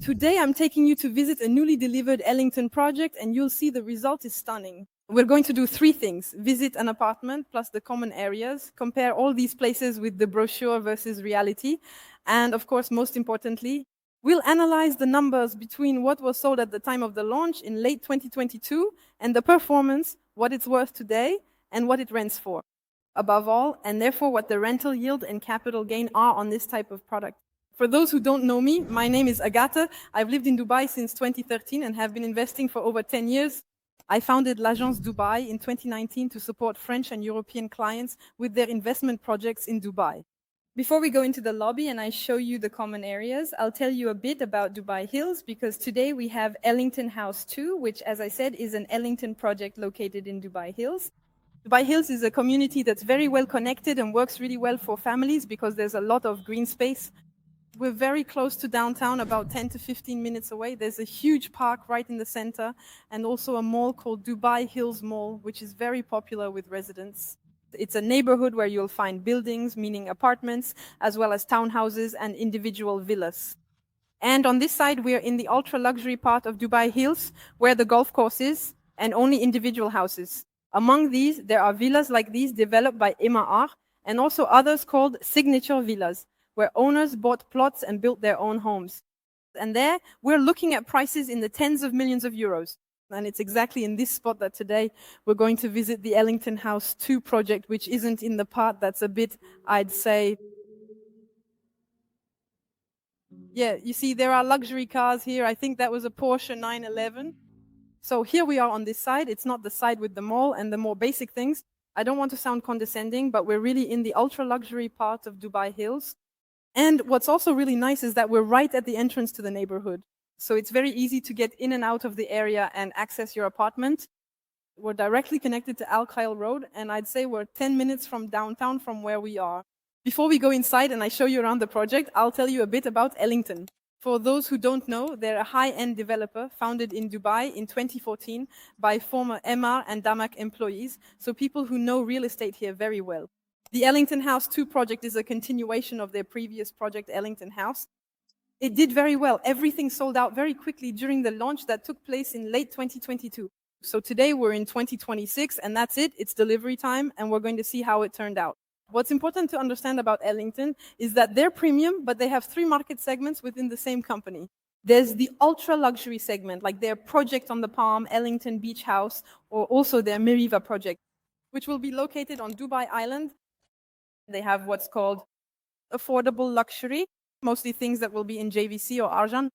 Today I'm taking you to visit a newly delivered Ellington project, and you'll see the result is stunning. We're going to do three things: visit an apartment plus the common areas, compare all these places with the brochure versus reality, and of course, most importantly, we'll analyze the numbers between what was sold at the time of the launch in late 2022 and the performance, what it's worth today, and what it rents for. Above all, and therefore what the rental yield and capital gain are on this type of product. For those who don't know me, my name is Agathe. I've lived in Dubai since 2013 and have been investing for over 10 years. I founded l'Agence Dubai in 2019 to support French and European clients with their investment projects in Dubai. Before we go into the lobby and I show you the common areas, I'll tell you a bit about Dubai Hills, because today we have Ellington House 2, which, as I said, is an Ellington project located in Dubai Hills. Dubai Hills is a community that's very well connected and works really well for families because there's a lot of green space. We're very close to downtown, about 10 to 15 minutes away. There's a huge park right in the center, and also a mall called Dubai Hills Mall, which is very popular with residents. It's a neighborhood where you'll find buildings, meaning apartments, as well as townhouses and individual villas. And on this side, we're in the ultra-luxury part of Dubai Hills, where the golf course is, and only individual houses. Among these, there are villas like these developed by Emma, and also others called signature villas, where owners bought plots and built their own homes. And there, we're looking at prices in the tens of millions of euros. And it's exactly in this spot that today we're going to visit the Ellington House 2 project, which isn't in the part that's a bit, I'd say... Yeah, you see, there are luxury cars here. I think that was a Porsche 911. So here we are on this side. It's not the side with the mall and the more basic things. I don't want to sound condescending, but we're really in the ultra-luxury part of Dubai Hills. And what's also really nice is that we're right at the entrance to the neighborhood. So it's very easy to get in and out of the area and access your apartment. We're directly connected to Al Khail Road, and I'd say we're 10 minutes from downtown from where we are. Before we go inside and I show you around the project, I'll tell you a bit about Ellington. For those who don't know, they're a high-end developer founded in Dubai in 2014 by former Emma and Damak employees, so people who know real estate here very well. The Ellington House 2 project is a continuation of their previous project, Ellington House. It did very well. Everything sold out very quickly during the launch that took place in late 2022. So today we're in 2026, and that's it. It's delivery time, and we're going to see how it turned out. What's important to understand about Ellington is that they're premium, but they have three market segments within the same company. There's the ultra-luxury segment, like their project on the Palm, Ellington Beach House, or also their Meriva project, which will be located on Dubai Island. They have what's called affordable luxury, mostly things that will be in JVC or Arjan.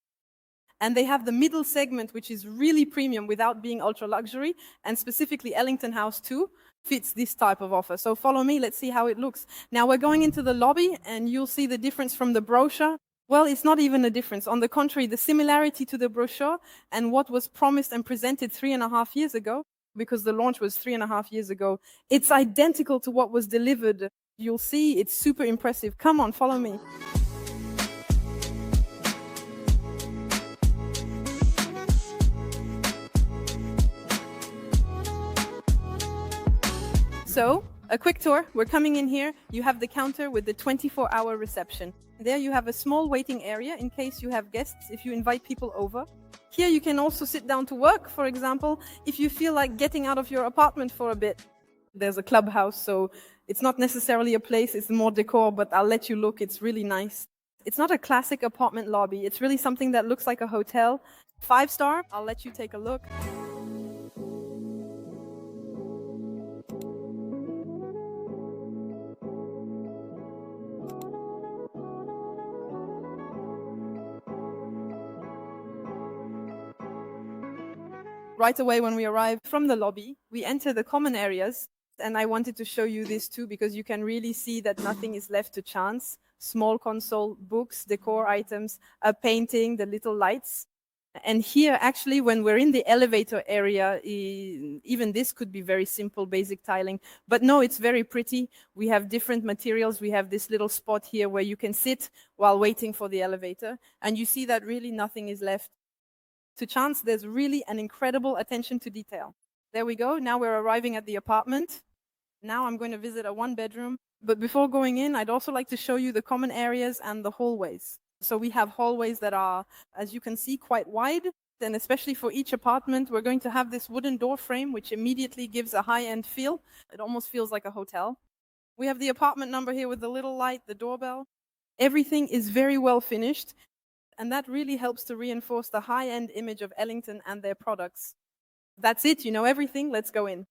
And they have the middle segment, which is really premium without being ultra-luxury, and specifically Ellington House 2 fits this type of offer. So follow me, let's see how it looks. Now we're going into the lobby, and you'll see the difference from the brochure. Well, it's not even a difference. On the contrary, the similarity to the brochure and what was promised and presented 3.5 years ago, because the launch was 3.5 years ago, it's identical to what was delivered. You'll see it's super impressive. Come on, follow me. So, a quick tour. We're coming in here. You have the counter with the 24-hour reception. There you have a small waiting area in case you have guests, if you invite people over. Here you can also sit down to work, for example, if you feel like getting out of your apartment for a bit. There's a clubhouse, so it's not necessarily a place, it's more decor, but I'll let you look, it's really nice. It's not a classic apartment lobby, it's really something that looks like a hotel. 5-star, I'll let you take a look. Right away when we arrive from the lobby, we enter the common areas, and I wanted to show you this too because you can really see that nothing is left to chance. Small console, books, decor items, a painting, the little lights. And here actually when we're in the elevator area, even this could be very simple basic tiling, but no, it's very pretty. We have different materials. We have this little spot here where you can sit while waiting for the elevator, and you see that really nothing is left to chance. There's really an incredible attention to detail. There we go. Now we're arriving at the apartment. Now I'm going to visit a 1-bedroom. But before going in, I'd also like to show you the common areas and the hallways. So we have hallways that are, as you can see, quite wide. And especially for each apartment, we're going to have this wooden door frame, which immediately gives a high-end feel. It almost feels like a hotel. We have the apartment number here with the little light, the doorbell. Everything is very well finished, and that really helps to reinforce the high-end image of Ellington and their products. That's it, you know everything, let's go in.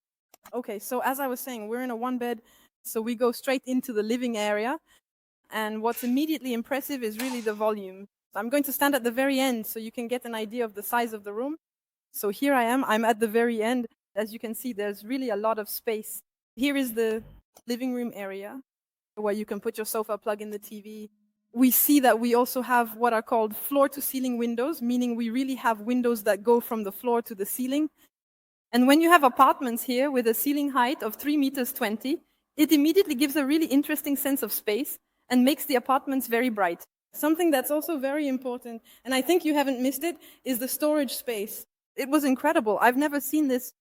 Okay, so as I was saying, we're in a one-bed, so we go straight into the living area. And what's immediately impressive is really the volume. I'm going to stand at the very end so you can get an idea of the size of the room. So here I am, I'm at the very end. As you can see, there's really a lot of space. Here is the living room area where you can put your sofa, plug in the TV. We see that we also have what are called floor-to-ceiling windows, meaning we really have windows that go from the floor to the ceiling. And when you have apartments here with a ceiling height of 3 meters 20, it immediately gives a really interesting sense of space and makes the apartments very bright. Something that's also very important, and I think you haven't missed it, is the storage space. It was incredible. I've never seen this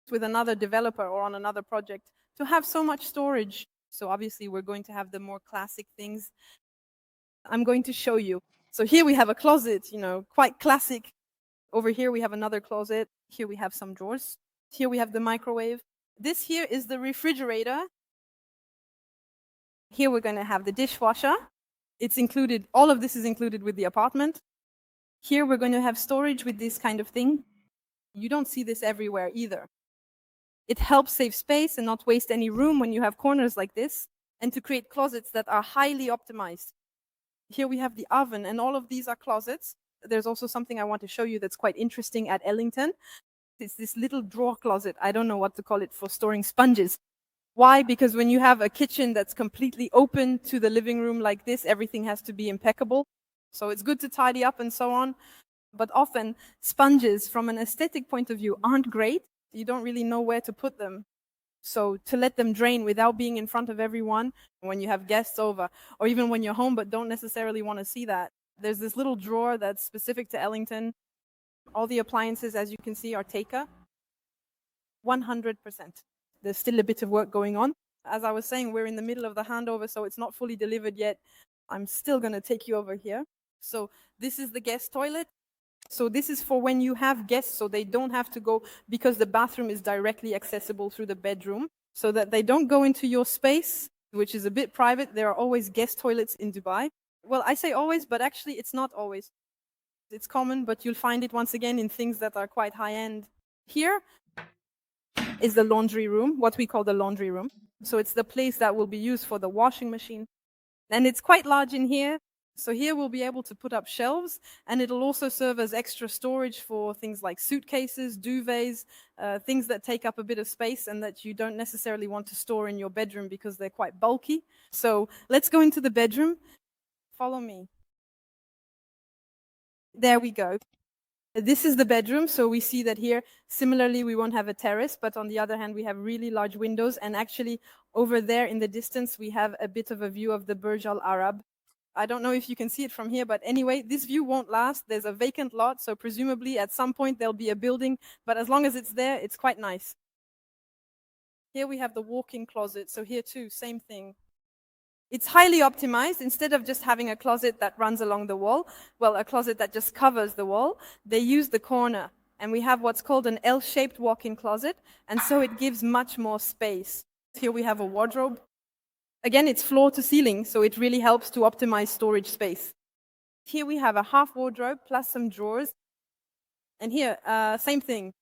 with another developer or on another project, to have so much storage. So obviously we're going to have the more classic things. I'm going to show you. So here we have a closet, you know, quite classic. Over here we have another closet. Here we have some drawers. Here we have the microwave. This here is the refrigerator. Here we're going to have the dishwasher. It's included, all of this is included with the apartment. Here we're going to have storage with this kind of thing. You don't see this everywhere either. It helps save space and not waste any room when you have corners like this, and to create closets that are highly optimized. Here we have the oven, and all of these are closets. There's also something I want to show you that's quite interesting at Ellington. It's this little drawer closet. I don't know what to call it, for storing sponges. Why? Because when you have a kitchen that's completely open to the living room like this, everything has to be impeccable. So it's good to tidy up and so on. But often, sponges, from an aesthetic point of view, aren't great. You don't really know where to put them. So to let them drain without being in front of everyone, when you have guests over, or even when you're home but don't necessarily want to see that, there's this little drawer that's specific to Ellington. All the appliances, as you can see, are Taker. 100%. There's still a bit of work going on. As I was saying, we're in the middle of the handover, so it's not fully delivered yet. I'm still going to take you over here. So this is the guest toilet. So this is for when you have guests, so they don't have to go, because the bathroom is directly accessible through the bedroom, so that they don't go into your space, which is a bit private. There are always guest toilets in Dubai. Well, I say always, but actually it's not always. It's common, but you'll find it once again in things that are quite high-end. Here is the laundry room, what we call the laundry room. So it's the place that will be used for the washing machine. And it's quite large in here. So here we'll be able to put up shelves, and it'll also serve as extra storage for things like suitcases, duvets, things that take up a bit of space and that you don't necessarily want to store in your bedroom because they're quite bulky. So let's go into the bedroom. Follow me. There we go. This is the bedroom, so we see that here, similarly, we won't have a terrace, but on the other hand, we have really large windows, and actually, over there in the distance, we have a bit of a view of the Burj Al Arab. I don't know if you can see it from here, but anyway, this view won't last. There's a vacant lot, so presumably at some point there'll be a building, but as long as it's there, it's quite nice. Here we have the walk-in closet, so here too, same thing. It's highly optimized. Instead of just having a closet that runs along the wall, well, a closet that just covers the wall, they use the corner. And we have what's called an L-shaped walk-in closet, and so it gives much more space. Here we have a wardrobe. Again, it's floor to ceiling, so it really helps to optimize storage space. Here we have a half wardrobe plus some drawers. And here, same thing.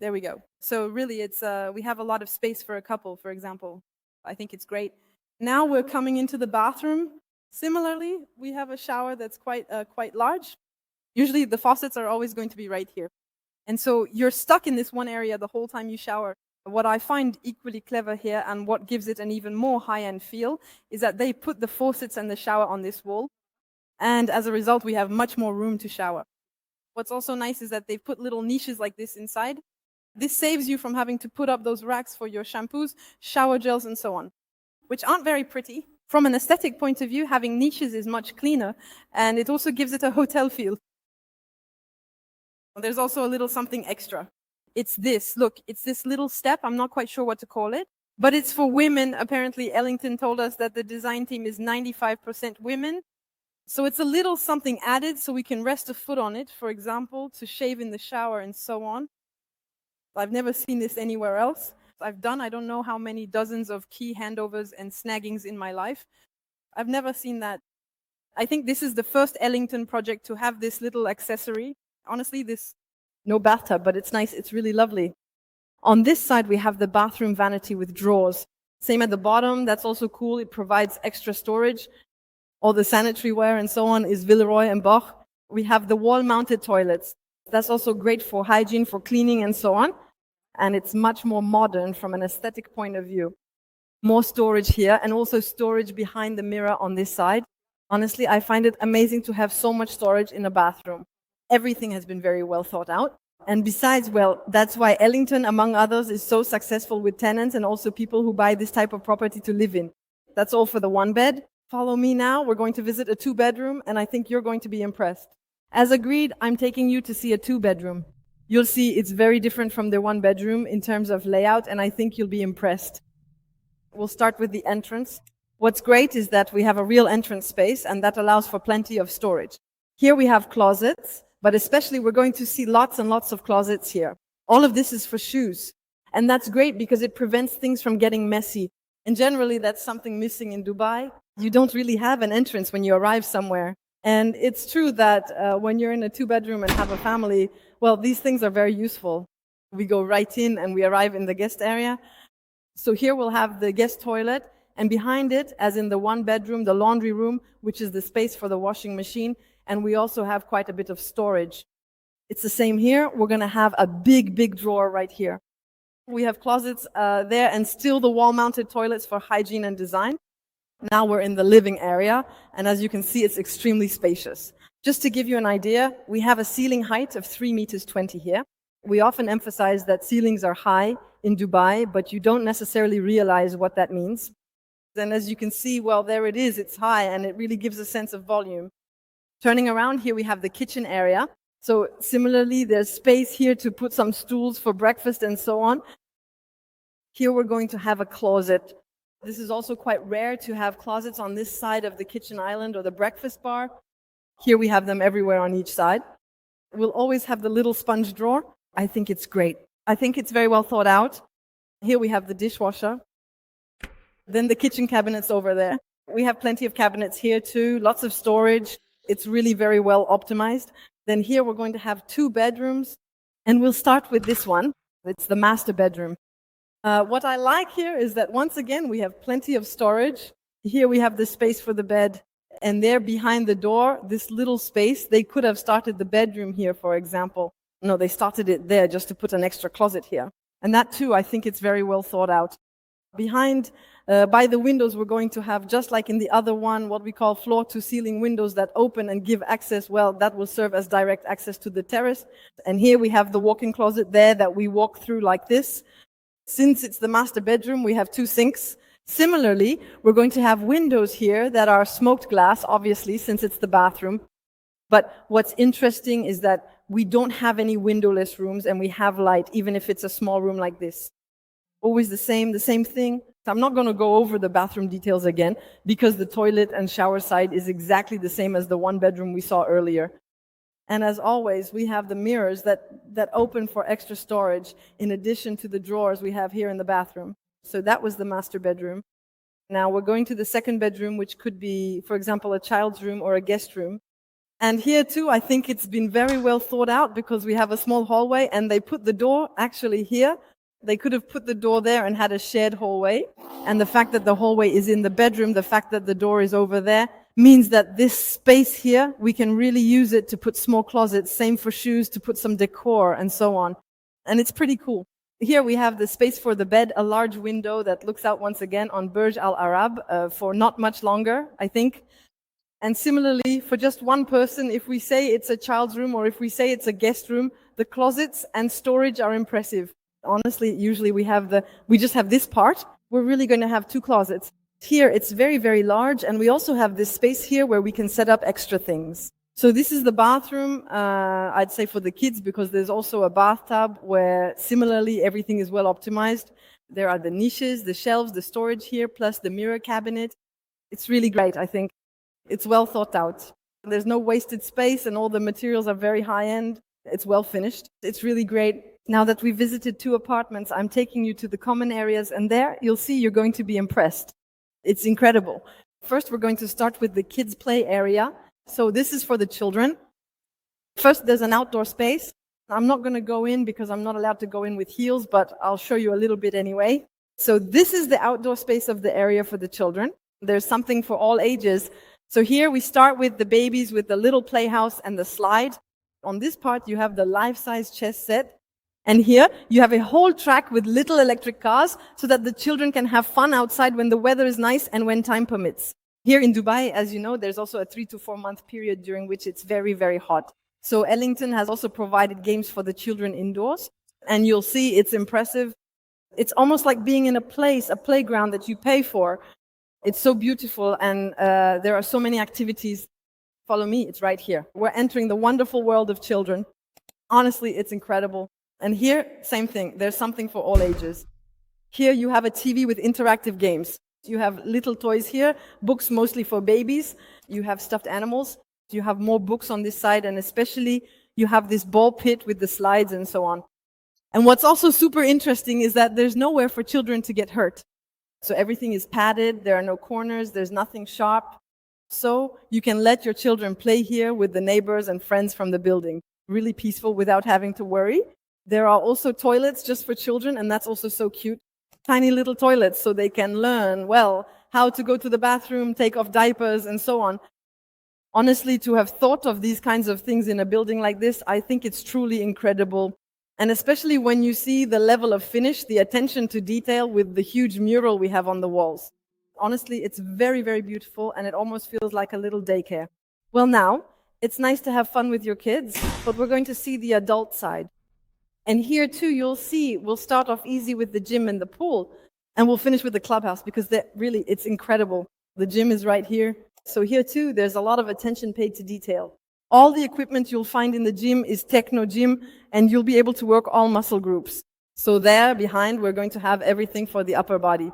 There we go. So really, it's we have a lot of space for a couple, for example. I think it's great. Now we're coming into the bathroom. Similarly, we have a shower that's quite large. Usually the faucets are always going to be right here. And so you're stuck in this one area the whole time you shower. What I find equally clever here, and what gives it an even more high-end feel, is that they put the faucets and the shower on this wall. And as a result, we have much more room to shower. What's also nice is that they've put little niches like this inside. This saves you from having to put up those racks for your shampoos, shower gels, and so on, which aren't very pretty. From an aesthetic point of view, having niches is much cleaner, and it also gives it a hotel feel. There's also a little something extra. It's this. Look, it's this little step. I'm not quite sure what to call it. But it's for women. Apparently, Ellington told us that the design team is 95% women. So it's a little something added so we can rest a foot on it, for example, to shave in the shower and so on. I've never seen this anywhere else. I've done, I don't know how many dozens of key handovers and snaggings in my life. I've never seen that. I think this is the first Ellington project to have this little accessory. Honestly, no bathtub, but it's nice. It's really lovely. On this side, we have the bathroom vanity with drawers. Same at the bottom. That's also cool. It provides extra storage. All the sanitary ware and so on is Villeroy and Boch. We have the wall-mounted toilets. That's also great for hygiene, for cleaning and so on. And it's much more modern from an aesthetic point of view. More storage here and also storage behind the mirror on this side. Honestly, I find it amazing to have so much storage in a bathroom. Everything has been very well thought out. And besides, well, that's why Ellington, among others, is so successful with tenants and also people who buy this type of property to live in. That's all for the one bed. Follow me now. We're going to visit a 2-bedroom, and I think you're going to be impressed. As agreed, I'm taking you to see a 2-bedroom. You'll see it's very different from the 1-bedroom in terms of layout, and I think you'll be impressed. We'll start with the entrance. What's great is that we have a real entrance space, and that allows for plenty of storage. Here we have closets, but especially we're going to see lots and lots of closets here. All of this is for shoes. And that's great because it prevents things from getting messy. And generally, that's something missing in Dubai. You don't really have an entrance when you arrive somewhere. And it's true that when you're in a 2-bedroom and have a family, well, these things are very useful. We go right in and we arrive in the guest area. So here we'll have the guest toilet, and behind it, as in the 1-bedroom, the laundry room, which is the space for the washing machine, and we also have quite a bit of storage. It's the same here. We're going to have a big, big drawer right here. We have closets there and still the wall-mounted toilets for hygiene and design. Now we're in the living area, and as you can see, it's extremely spacious. Just to give you an idea, we have a ceiling height of 3.20 meters here. We often emphasize that ceilings are high in Dubai, but you don't necessarily realize what that means. And as you can see, well, there it is. It's high, and it really gives a sense of volume. Turning around, here we have the kitchen area. So similarly, there's space here to put some stools for breakfast and so on. Here we're going to have a closet. This is also quite rare to have closets on this side of the kitchen island or the breakfast bar. Here we have them everywhere on each side. We'll always have the little sponge drawer. I think it's great. I think it's very well thought out. Here we have the dishwasher. Then the kitchen cabinets over there. We have plenty of cabinets here too, lots of storage. It's really very well optimized. Then here we're going to have 2 bedrooms, and we'll start with this one. It's the master bedroom. What I like here is that once again we have plenty of storage. Here we have the space for the bed, and there behind the door, this little space, they could have started the bedroom here, for example. No, they started it there just to put an extra closet here. And that too, I think it's very well thought out. Behind, by the windows, we're going to have, just like in the other one, what we call floor-to-ceiling windows that open and give access. Well, that will serve as direct access to the terrace. And here we have the walk-in closet there that we walk through like this. Since it's the master bedroom, we have 2 sinks. Similarly, we're going to have windows here that are smoked glass, obviously, since it's the bathroom. But what's interesting is that we don't have any windowless rooms, and we have light, even if it's a small room like this. Always the same thing. So I'm not going to go over the bathroom details again, because the toilet and shower side is exactly the same as the 1-bedroom we saw earlier. And as always, we have the mirrors that open for extra storage, in addition to the drawers we have here in the bathroom. So that was the master bedroom. Now we're going to the 2nd bedroom, which could be, for example, a child's room or a guest room. And here too, I think it's been very well thought out, because we have a small hallway, and they put the door actually here. They could have put the door there and had a shared hallway. And the fact that the hallway is in the bedroom, the fact that the door is over there, means that this space here, we can really use it to put small closets, same for shoes, to put some decor and so on. And it's pretty cool. Here we have the space for the bed, a large window that looks out once again on Burj Al Arab for not much longer, I think. And similarly, for just one person, if we say it's a child's room or if we say it's a guest room, the closets and storage are impressive. Honestly, usually we just have this part. We're really going to have 2 closets. Here, it's very, very large, and we also have this space here where we can set up extra things. So this is the bathroom, I'd say for the kids, because there's also a bathtub where similarly everything is well optimized. There are the niches, the shelves, the storage here, plus the mirror cabinet. It's really great, I think. It's well thought out. There's no wasted space and all the materials are very high end. It's well finished. It's really great. Now that we visited 2 apartments, I'm taking you to the common areas, and there you'll see you're going to be impressed. It's incredible. First, we're going to start with the kids' play area. So this is for the children. First, there's an outdoor space. I'm not going to go in because I'm not allowed to go in with heels, but I'll show you a little bit anyway. So this is the outdoor space of the area for the children. There's something for all ages. So here we start with the babies with the little playhouse and the slide. On this part, you have the life-size chess set. And here you have a whole track with little electric cars so that the children can have fun outside when the weather is nice and when time permits. Here in Dubai, as you know, there's also a 3 to 4 month period during which it's very, very hot. So Ellington has also provided games for the children indoors. And you'll see it's impressive. It's almost like being in a playground that you pay for. It's so beautiful, and there are so many activities. Follow me, it's right here. We're entering the wonderful world of children. Honestly, it's incredible. And here, same thing. There's something for all ages. Here you have a TV with interactive games. You have little toys here, books mostly for babies. You have stuffed animals. You have more books on this side, and especially you have this ball pit with the slides and so on. And what's also super interesting is that there's nowhere for children to get hurt. So everything is padded, there are no corners, there's nothing sharp. So you can let your children play here with the neighbors and friends from the building. Really peaceful without having to worry. There are also toilets just for children, and that's also so cute. Tiny little toilets so they can learn, well, how to go to the bathroom, take off diapers, and so on. Honestly, to have thought of these kinds of things in a building like this, I think it's truly incredible. And especially when you see the level of finish, the attention to detail with the huge mural we have on the walls. Honestly, it's very, very beautiful, and it almost feels like a little daycare. Well, now, it's nice to have fun with your kids, but we're going to see the adult side. And here, too, you'll see, we'll start off easy with the gym and the pool, and we'll finish with the clubhouse, because really, it's incredible. The gym is right here. So here, too, there's a lot of attention paid to detail. All the equipment you'll find in the gym is techno gym, and you'll be able to work all muscle groups. So there, behind, we're going to have everything for the upper body.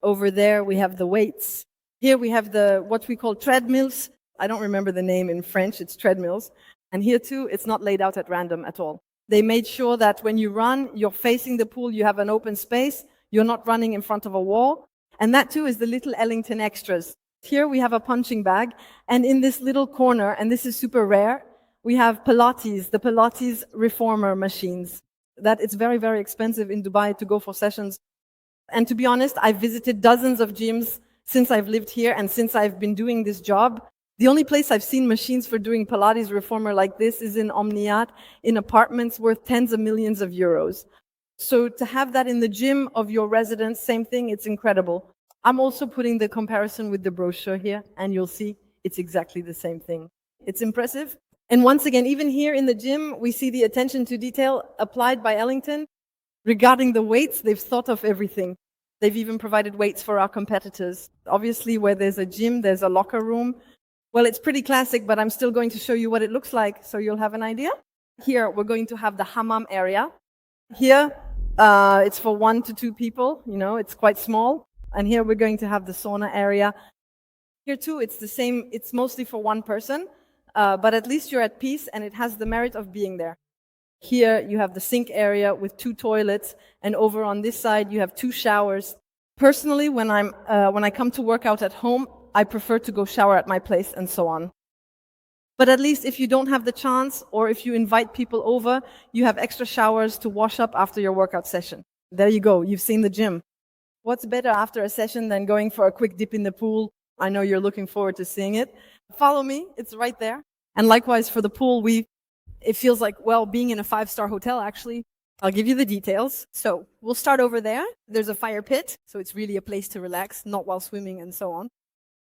Over there, we have the weights. Here we have what we call treadmills. I don't remember the name in French, it's treadmills. And here, too, it's not laid out at random at all. They made sure that when you run, you're facing the pool, you have an open space, you're not running in front of a wall. And that, too, is the little Ellington extras. Here we have a punching bag, and in this little corner, and this is super rare, we have Pilates, the Pilates reformer machines. That it's very, very expensive in Dubai to go for sessions. And to be honest, I've visited dozens of gyms since I've lived here and since I've been doing this job. The only place I've seen machines for doing Pilates reformer like this is in Omniat, in apartments worth tens of millions of euros. So to have that in the gym of your residence, same thing, it's incredible. I'm also putting the comparison with the brochure here, and you'll see it's exactly the same thing. It's impressive. And once again, even here in the gym, we see the attention to detail applied by Ellington. Regarding the weights, they've thought of everything. They've even provided weights for our competitors. Obviously, where there's a gym, there's a locker room. Well, it's pretty classic, but I'm still going to show you what it looks like, so you'll have an idea. Here, we're going to have the hammam area. Here, it's for 1 to 2 people. You know, it's quite small. And here we're going to have the sauna area. Here too, it's the same. It's mostly for 1 person, but at least you're at peace, and it has the merit of being there. Here you have the sink area with 2 toilets, and over on this side you have 2 showers. Personally, when I come to work out at home, I prefer to go shower at my place and so on. But at least if you don't have the chance, or if you invite people over, you have extra showers to wash up after your workout session. There you go. You've seen the gym. What's better after a session than going for a quick dip in the pool? I know you're looking forward to seeing it. Follow me, it's right there. And likewise for the pool, it feels like, well, being in a 5-star hotel, actually. I'll give you the details. So we'll start over there. There's a fire pit, so it's really a place to relax, not while swimming and so on.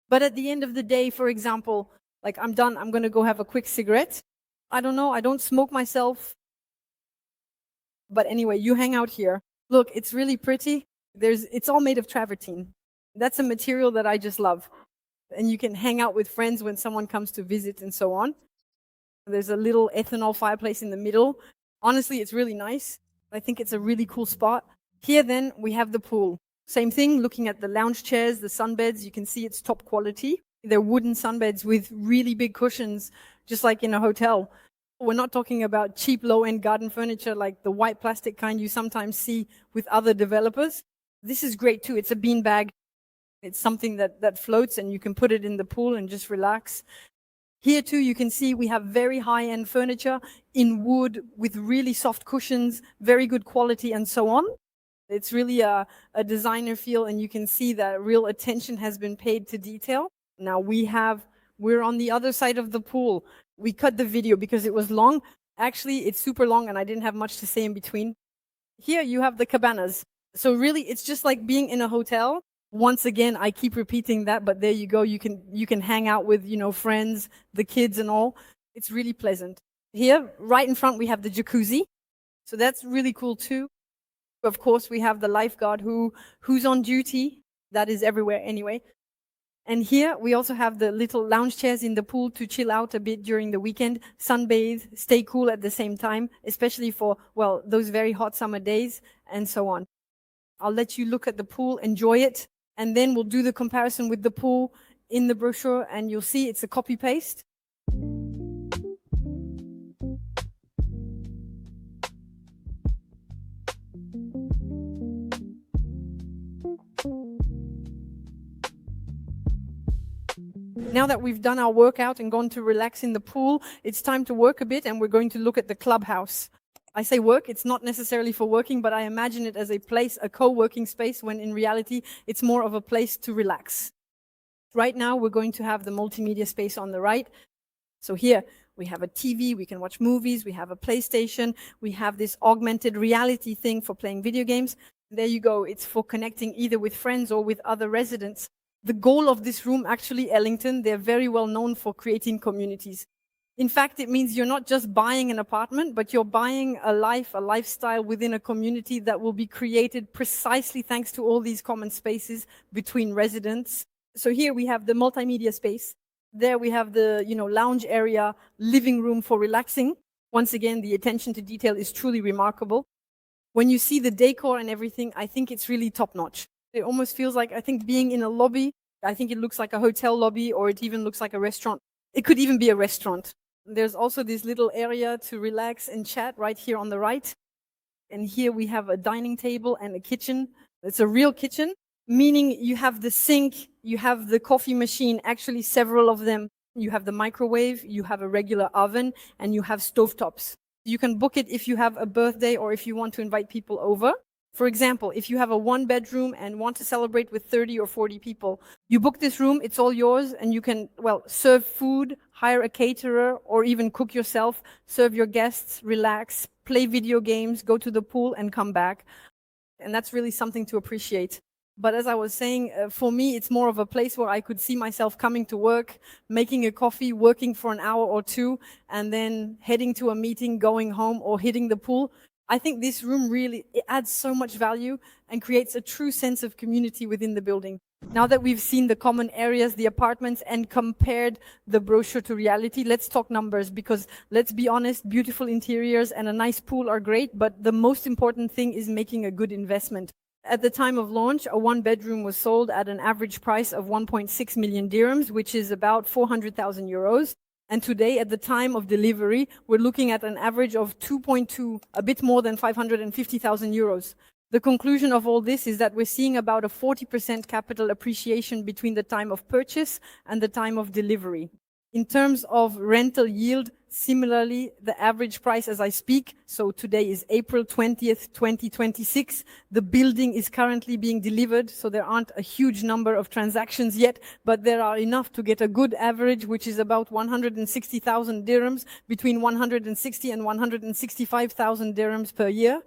But at the end of the day, for example, like I'm done, I'm going to go have a quick cigarette. I don't know, I don't smoke myself. But anyway, you hang out here. Look, it's really pretty. It's all made of travertine. That's a material that I just love. And you can hang out with friends when someone comes to visit and so on. There's a little ethanol fireplace in the middle. Honestly, it's really nice. I think it's a really cool spot. Here then we have the pool. Same thing, looking at the lounge chairs, the sunbeds, you can see it's top quality. They're wooden sunbeds with really big cushions, just like in a hotel. We're not talking about cheap low-end garden furniture like the white plastic kind you sometimes see with other developers. This is great too. It's a beanbag. It's something that floats and you can put it in the pool and just relax. Here too, you can see we have very high-end furniture in wood with really soft cushions, very good quality and so on. It's really a designer feel, and you can see that real attention has been paid to detail. Now we're on the other side of the pool. We cut the video because it was long. Actually, it's super long and I didn't have much to say in between. Here you have the cabanas. So really, it's just like being in a hotel. Once again, I keep repeating that, but there you go. You can hang out with, friends, the kids and all. It's really pleasant. Here, right in front, we have the jacuzzi. So that's really cool too. Of course, we have the lifeguard who's on duty. That is everywhere anyway. And here we also have the little lounge chairs in the pool to chill out a bit during the weekend, sunbathe, stay cool at the same time, especially for, those very hot summer days and so on. I'll let you look at the pool, enjoy it, and then we'll do the comparison with the pool in the brochure, and you'll see it's a copy-paste. Now that we've done our workout and gone to relax in the pool, it's time to work a bit, and we're going to look at the Clubhouse. I say work, it's not necessarily for working, but I imagine it as a place, a co-working space, when in reality, it's more of a place to relax. Right now, we're going to have the multimedia space on the right. So here, we have a TV, we can watch movies, we have a PlayStation, we have this augmented reality thing for playing video games. There you go, it's for connecting either with friends or with other residents. The goal of this room, actually, Ellington, they're very well known for creating communities. In fact, it means you're not just buying an apartment, but you're buying a lifestyle within a community that will be created precisely thanks to all these common spaces between residents. So here we have the multimedia space. There we have the, lounge area, living room for relaxing. Once again, the attention to detail is truly remarkable. When you see the decor and everything, I think it's really top-notch. It almost feels like, I think, being in a lobby. I think it looks like a hotel lobby, or it even looks like a restaurant. It could even be a restaurant. There's also this little area to relax and chat right here on the right. And here we have a dining table and a kitchen. It's a real kitchen, meaning you have the sink, you have the coffee machine, actually several of them. You have the microwave, you have a regular oven, and you have stovetops. You can book it if you have a birthday or if you want to invite people over. For example, if you have a one-bedroom and want to celebrate with 30 or 40 people, you book this room, it's all yours, and you can, serve food, hire a caterer, or even cook yourself, serve your guests, relax, play video games, go to the pool, and come back. And that's really something to appreciate. But as I was saying, for me, it's more of a place where I could see myself coming to work, making a coffee, working for an hour or two, and then heading to a meeting, going home, or hitting the pool. I think this room really adds so much value and creates a true sense of community within the building. Now that we've seen the common areas, the apartments, and compared the brochure to reality, let's talk numbers, because let's be honest, beautiful interiors and a nice pool are great, but the most important thing is making a good investment. At the time of launch, a one-bedroom was sold at an average price of 1.6 million dirhams, which is about 400,000 euros. And today, at the time of delivery, we're looking at an average of 2.2, a bit more than 550,000 euros. The conclusion of all this is that we're seeing about a 40% capital appreciation between the time of purchase and the time of delivery. In terms of rental yield, similarly, the average price as I speak, so today is April 20th, 2026, the building is currently being delivered, so there aren't a huge number of transactions yet, but there are enough to get a good average, which is about 160,000 dirhams, between 160 and 165,000 dirhams per year.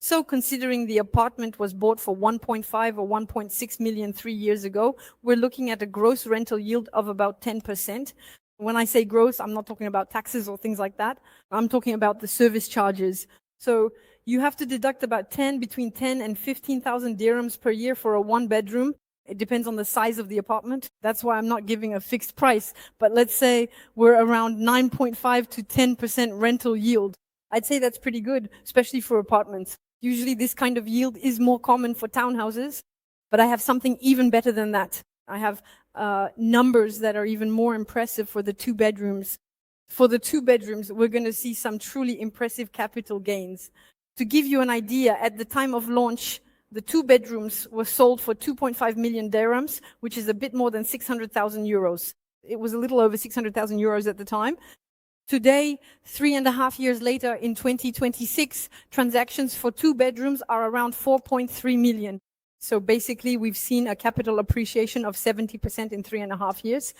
So considering the apartment was bought for 1.5 or 1.6 million 3 years ago, we're looking at a gross rental yield of about 10%. When I say gross, I'm not talking about taxes or things like that. I'm talking about the service charges. So you have to deduct about between 10 and 15,000 dirhams per year for a one-bedroom. It depends on the size of the apartment. That's why I'm not giving a fixed price. But let's say we're around 9.5 to 10% rental yield. I'd say that's pretty good, especially for apartments. Usually this kind of yield is more common for townhouses, but I have something even better than that. I have numbers that are even more impressive for the 2 bedrooms. For the 2 bedrooms, we're going to see some truly impressive capital gains. To give you an idea, at the time of launch, the 2 bedrooms were sold for 2.5 million dirhams, which is a bit more than 600,000 euros. It was a little over 600,000 euros at the time. Today, 3.5 years later, in 2026, transactions for 2 bedrooms are around 4.3 million. So basically, we've seen a capital appreciation of 70% in 3.5 years.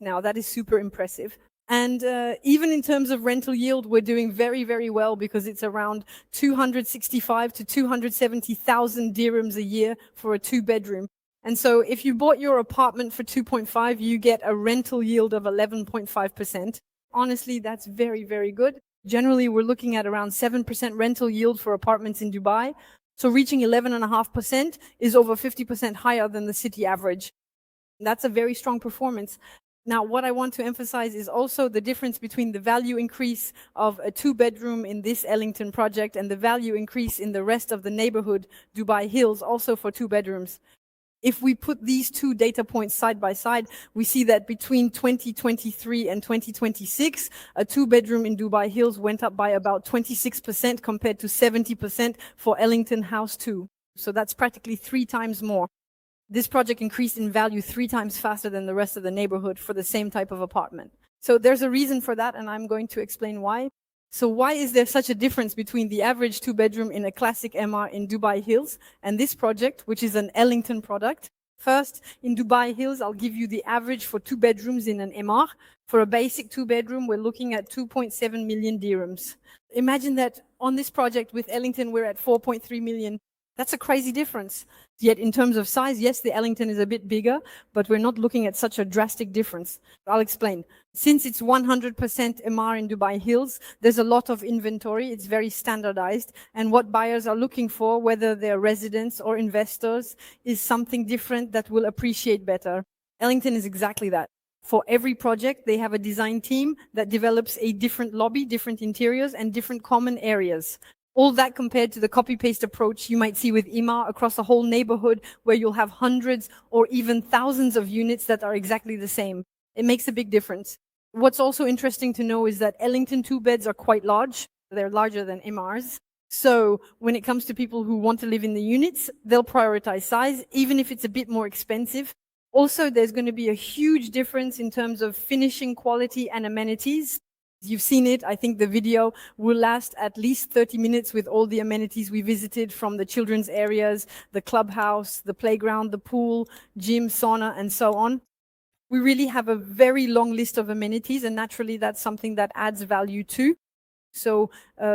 Now, that is super impressive. And even in terms of rental yield, we're doing very, very well because it's around 265 to 270,000 dirhams a year for a 2 bedroom. And so if you bought your apartment for 2.5, you get a rental yield of 11.5%. Honestly, that's very, very good. Generally, we're looking at around 7% rental yield for apartments in Dubai. So reaching 11.5% is over 50% higher than the city average. That's a very strong performance. Now, what I want to emphasize is also the difference between the value increase of a 2 bedroom in this Ellington project and the value increase in the rest of the neighborhood, Dubai Hills, also for 2 bedrooms. If we put these 2 data points side by side, we see that between 2023 and 2026, a 2 bedroom in Dubai Hills went up by about 26% compared to 70% for Ellington House 2. So that's practically 3 times more. This project increased in value 3 times faster than the rest of the neighborhood for the same type of apartment. So there's a reason for that, and I'm going to explain why. So why is there such a difference between the average 2 bedroom in a classic MR in Dubai Hills and this project, which is an Ellington product? First, in Dubai Hills, I'll give you the average for 2 bedrooms in an MR. For a basic 2 bedroom, we're looking at 2.7 million dirhams. Imagine that on this project with Ellington, we're at 4.3 million. That's a crazy difference. Yet in terms of size, yes, the Ellington is a bit bigger, but we're not looking at such a drastic difference. I'll explain. Since it's 100% MR in Dubai Hills, there's a lot of inventory. It's very standardized. And what buyers are looking for, whether they're residents or investors, is something different that will appreciate better. Ellington is exactly that. For every project, they have a design team that develops a different lobby, different interiors, and different common areas. All that compared to the copy-paste approach you might see with IMA across a whole neighborhood where you'll have hundreds or even thousands of units that are exactly the same. It makes a big difference. What's also interesting to know is that Ellington 2 beds are quite large. They're larger than MRs. So when it comes to people who want to live in the units, they'll prioritize size, even if it's a bit more expensive. Also, there's going to be a huge difference in terms of finishing quality and amenities. You've seen it. I think the video will last at least 30 minutes with all the amenities we visited, from the children's areas, the clubhouse, the playground, the pool, gym, sauna, and so on. We really have a very long list of amenities, and naturally that's something that adds value too. So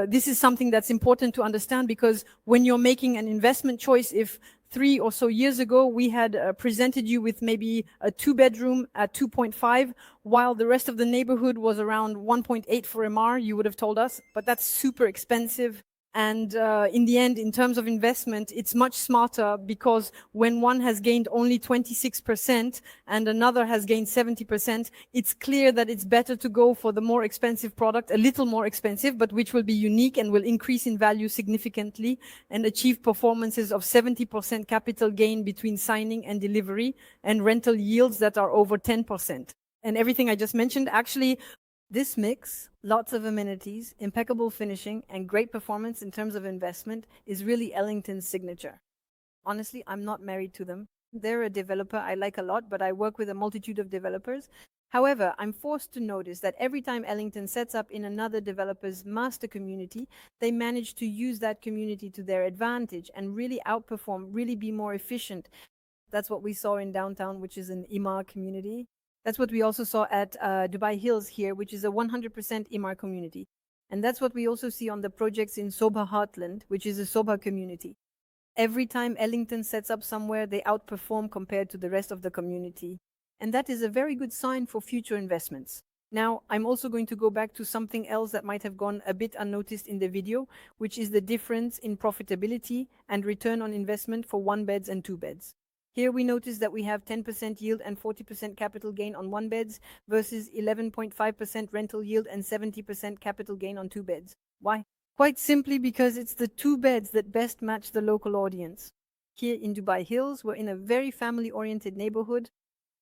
this is something that's important to understand, because when you're making an investment choice, if 3 or so years ago we had presented you with maybe a 2 bedroom at 2.5, while the rest of the neighborhood was around 1.8 for MR, you would have told us, but that's super expensive. And in the end, in terms of investment, it's much smarter, because when one has gained only 26% and another has gained 70%, it's clear that it's better to go for the more expensive product, a little more expensive, but which will be unique and will increase in value significantly and achieve performances of 70% capital gain between signing and delivery, and rental yields that are over 10%. And everything I just mentioned, actually, this mix, lots of amenities, impeccable finishing, and great performance in terms of investment, is really Ellington's signature. Honestly, I'm not married to them. They're a developer I like a lot, but I work with a multitude of developers. However, I'm forced to notice that every time Ellington sets up in another developer's master community, they manage to use that community to their advantage and really outperform, really be more efficient. That's what we saw in downtown, which is an IMAR community. That's what we also saw at Dubai Hills here, which is a 100% IMAR community. And that's what we also see on the projects in Sobha Heartland, which is a Sobha community. Every time Ellington sets up somewhere, they outperform compared to the rest of the community. And that is a very good sign for future investments. Now, I'm also going to go back to something else that might have gone a bit unnoticed in the video, which is the difference in profitability and return on investment for 1 beds and 2 beds. Here we notice that we have 10% yield and 40% capital gain on 1 beds versus 11.5% rental yield and 70% capital gain on 2 beds. Why? Quite simply because it's the 2 beds that best match the local audience. Here in Dubai Hills, we're in a very family-oriented neighborhood.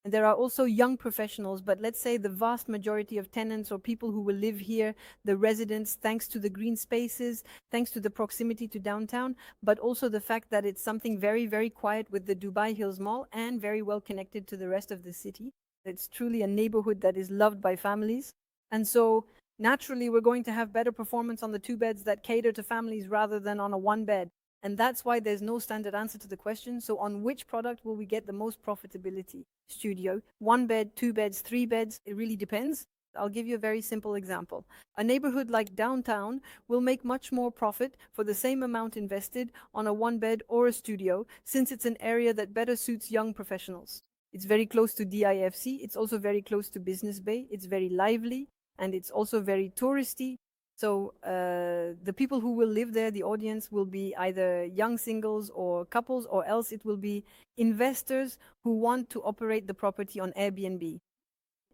And there are also young professionals, but let's say the vast majority of tenants or people who will live here, the residents, thanks to the green spaces, thanks to the proximity to downtown, but also the fact that it's something very, very quiet with the Dubai Hills Mall and very well connected to the rest of the city. It's truly a neighborhood that is loved by families. And so naturally, we're going to have better performance on the 2 beds that cater to families rather than on a 1 bed. And that's why there's no standard answer to the question. So on which product will we get the most profitability? Studio, 1 bed, 2 beds, 3 beds, it really depends. I'll give you a very simple example. A neighborhood like downtown will make much more profit for the same amount invested on a 1 bed or a studio, since it's an area that better suits young professionals. It's very close to DIFC, it's also very close to Business Bay, it's very lively, and it's also very touristy. So the people who will live there, the audience, will be either young singles or couples, or else it will be investors who want to operate the property on Airbnb.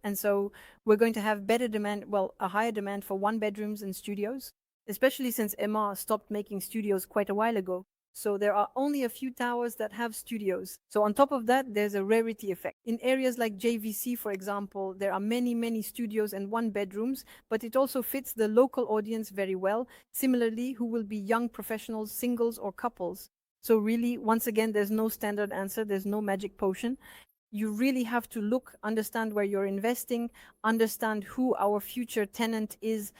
And so we're going to have better demand, well, a higher demand for 1 bedrooms and studios, especially since Emma stopped making studios quite a while ago. So there are only a few towers that have studios. So on top of that, there's a rarity effect. In areas like JVC, for example, there are many, many studios and 1 bedrooms, but it also fits the local audience very well. Similarly, who will be young professionals, singles or couples. So really, once again, there's no standard answer. There's no magic potion. You really have to look, understand where you're investing, understand who our future tenant is,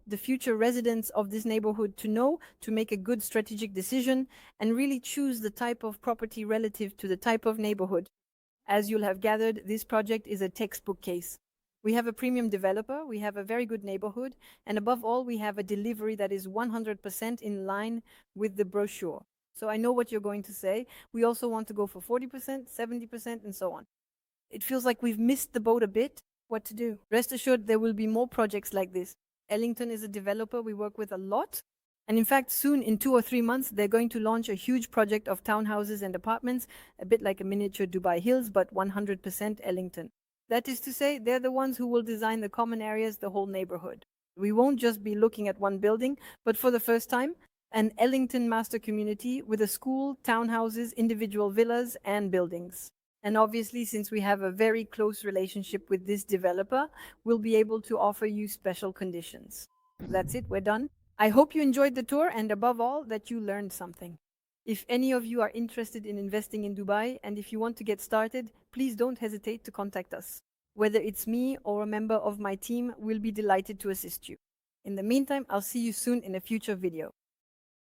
the future residents of this neighborhood to know, to make a good strategic decision, and really choose the type of property relative to the type of neighborhood. As you'll have gathered, this project is a textbook case. We have a premium developer, we have a very good neighborhood, and above all, we have a delivery that is 100% in line with the brochure. So I know what you're going to say. We also want to go for 40%, 70%, and so on. It feels like we've missed the boat a bit. What to do? Rest assured, there will be more projects like this. Ellington is a developer we work with a lot. And in fact, soon, in 2 or 3 months, they're going to launch a huge project of townhouses and apartments, a bit like a miniature Dubai Hills, but 100% Ellington. That is to say, they're the ones who will design the common areas, the whole neighborhood. We won't just be looking at one building, but for the first time, an Ellington master community with a school, townhouses, individual villas, and buildings. And obviously, since we have a very close relationship with this developer, we'll be able to offer you special conditions. That's it, we're done. I hope you enjoyed the tour, and above all, that you learned something. If any of you are interested in investing in Dubai, and if you want to get started, please don't hesitate to contact us. Whether it's me or a member of my team, we'll be delighted to assist you. In the meantime, I'll see you soon in a future video.